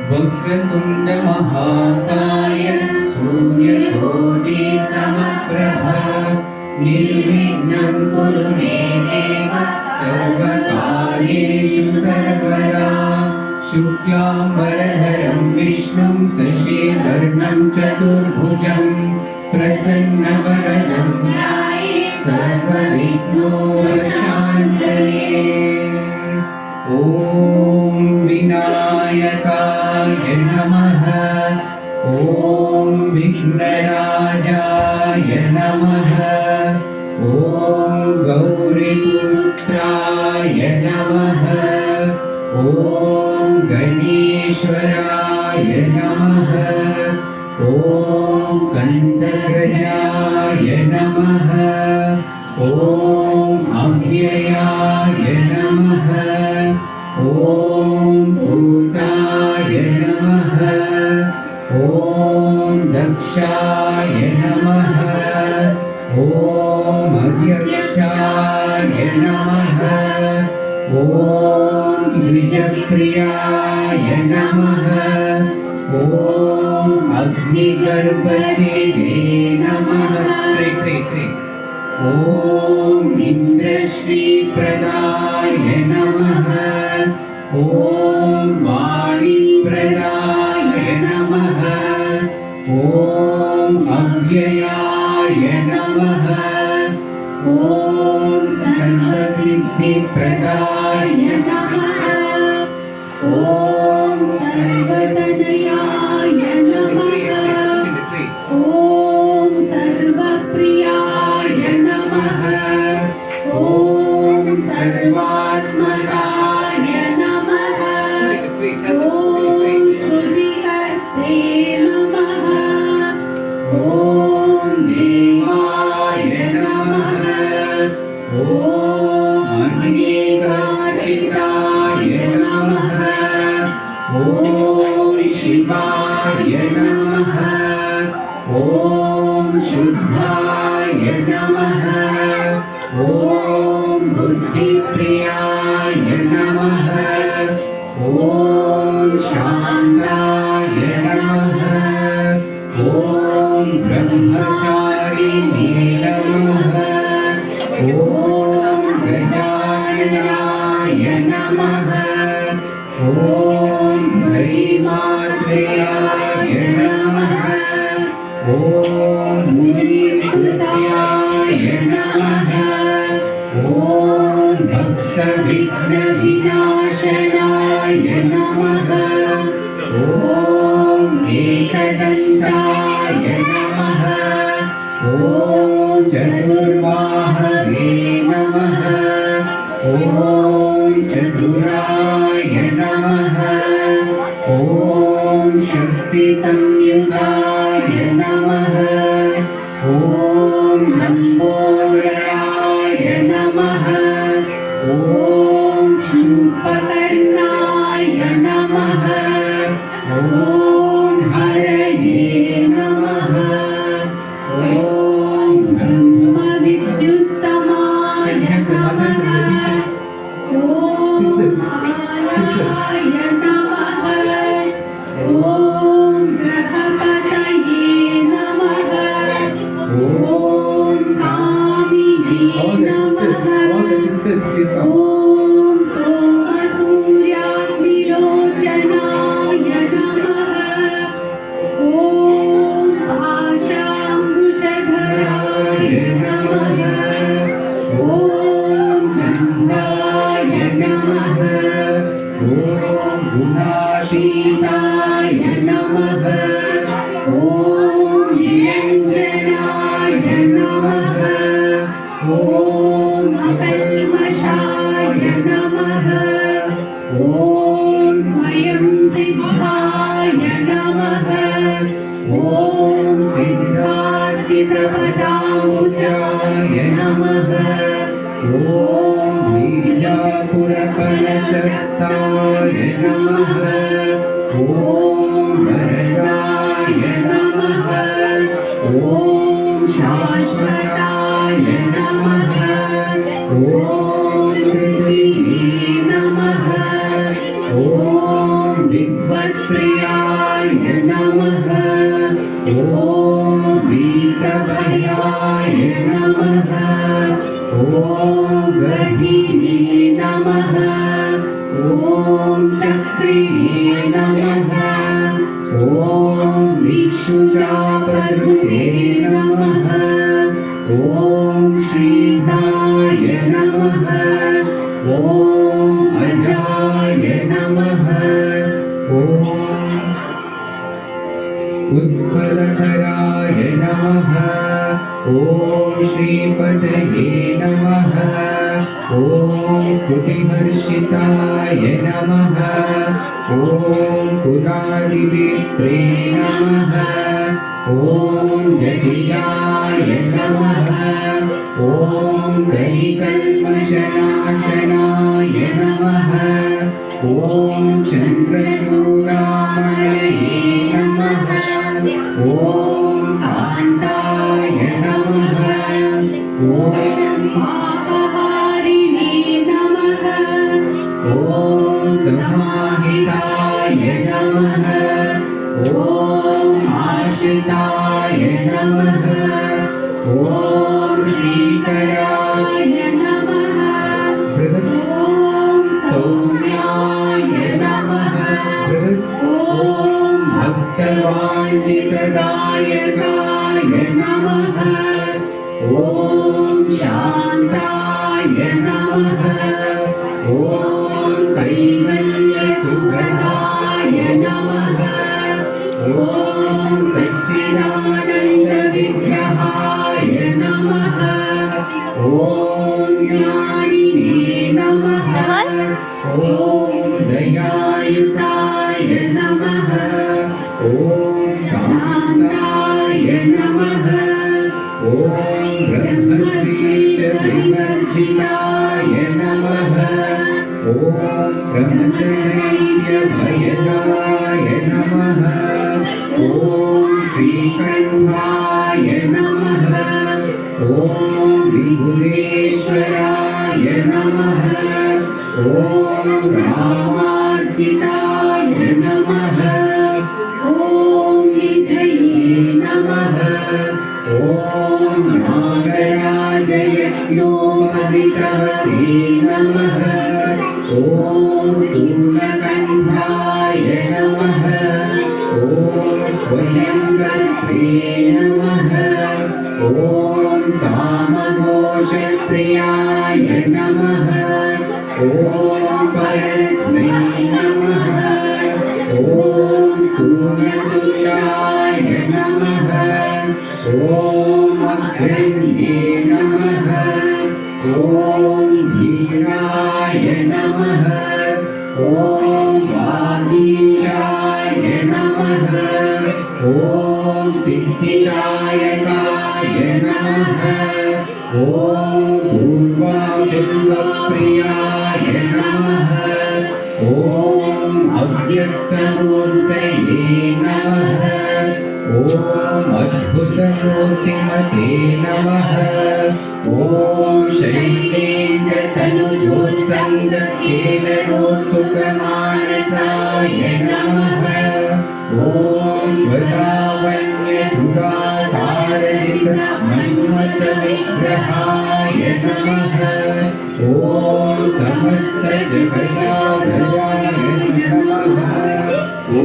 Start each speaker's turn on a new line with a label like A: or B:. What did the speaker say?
A: वक्रतुण्ड महाकाय सूर्यकोटि समप्रभा निर्विघ्नं कुरु मे देव सर्वकार्येषु सर्वदा शुक्लाम्बरधरं विष्णुं शशिवर्णं चतुर्भुजं प्रसन्नवदनं सर्वविघ्नोपशान्तये। ॐ विनायकाय नमः। ॐ विघ्नराजाय नमः। ॐ गौरीपुत्राय नमः। ॐ गणेश्वराय नमः। ॐ स्कन्दग्रजाय नमः। ॐ अव्ययाय नमः। ॐ भूताय नमः। ॐ दक्षाय नमः। ॐ अध्यक्षाय नमः। ॐ द्विजप्रियाय नमः। ॐ अग्निगर्भशिरे नमः। ॐ इन्द्रश्रीप्रदाय नमः। ॐ वाणीप्रदाय नमः। ॐ अव्ययाय नमः। ॐ सर्वसिद्धिप्रदाय नमः। ॐ सर्वतनयाय नमः। ॐ सर्वप्रियाय नमः। ॐ सर्वात्मकाय नमः। ॐ श्रुतिकर्ते नमः। ॐ देवाय नमः। ॐ अनेकाचिताय नमः। ॐ शिवाय नमः। ॐ शुद्धाय नमः। ॐ बुद्धिप्रियाय नमः। ॐ शान्ताय नमः। ॐ ब्रह्मचारिणे नमः। ॐ गजाननाय नमः। ॐ हरिमात्रयाय नमः। ॐ मुनिस्तुत्याय नमः। ॐ भक्तविघ्नविनाशनाय नमः। ॐ एकदन्ताय नमः। ॐ चतुर्बाहवे नमः। ॐ चतुराय नमः। ॐ शक्तिसंयुताय नमः। ॐ लम्बोदराय नमः। ॐ शूर्पकर्णाय नमः। ॐ हरये नमः। ॐ ब्रह्मविद्युत्तमाय नमः। ॐ शिवाय नमः। ॐ ग्रहपतये नमः। ॐ कामिने नमः। ॐ सोमसूर्याग्निरोचनाय नमः। ॐ आशाङ्कुशधराय नमः। ॐ चन्द्राय नमः। ॐ गुणातीताय नमः। ॐ निरञ्जनाय नमः। ॐ अकल्मषाय नमः। ॐ स्वयं सिद्धाय नमः। ॐ सिद्धार्चितपदाम्बुजाय नमः। ॐ बीजापुरफलशक्ताय नमः। ॐ वरदाय विद्वत्प्रियाय नमः ॐ वीतभयाय नमः ॐ गहिने नमः ॐ चक्रिणे नमः ॐ विशुजापरुते नमः ॐ श्रीधाय नमः ॐ अजाय नमः ॐ उत्पलधराय नमः ॐ श्रीपतये नमः ॐ स्तुतिहर्षिताय नमः ॐ कुलादिवित्रे नमः ॐ जटिलाय नमः ॐ कलिकल्मषनाशनाय नमः ॐ चन्द्रचूडामणये नमः ॐ कान्ताय नमः ॐ पापहारिणे नमः ॐ समाहिताय नमः ॐ आश्रिताय नमः ॐ श्रीकराय नमः ॐ सौम्याय नमः ॐ भक्तवाञ्छितदायकाय नमः ॐ शान्ताय नमः ॐ कैवल्यसुखदाय नमः ॐ सच्चिदानन्दविग्रहाय नमः ॐ ज्ञानिने नमः ॐ दयायुताय नमः ॐ कान्ताय नमः ॐ ब्रह्मद्वेषविवर्जिताय नमः ॐ ब्रह्मचर्यभयदाय नमः ॐ श्रीकण्ठाय नमः ॐ विभुदेश्वराय नमः ॐ रामार्चिताय नमः ॐ निधये नमः ॐ नागराजयज्ञोपवितवते नमः ॐ स्थूलकण्ठाय नमः ॐ स्वयंकर्त्रे नमः ॐ सामघोषप्रियाय नमः ॐ परस्मै नमः ॐ स्थूलतुल्याय नमः ॐ अग्रण्ये नमः ॐ धीराय नमः ॐ वागीशाय नमः ॐ सिद्धिदायकाय नमः ॐ पूर्वाबिल्वप्रियाय नमः ॐ अव्यक्तमूर्तये नमः ॐ अद्भुतमूर्तिमते नमः ॐ शैलेन्द्रतनुजोत्सङ्गकेलरोत्सुकमानसाय नमः ॐ स्वदावन्यसुधासारजितमन्मथविग्रहाय नमः ॐ समस्तजगदाभयाय नमः ॐ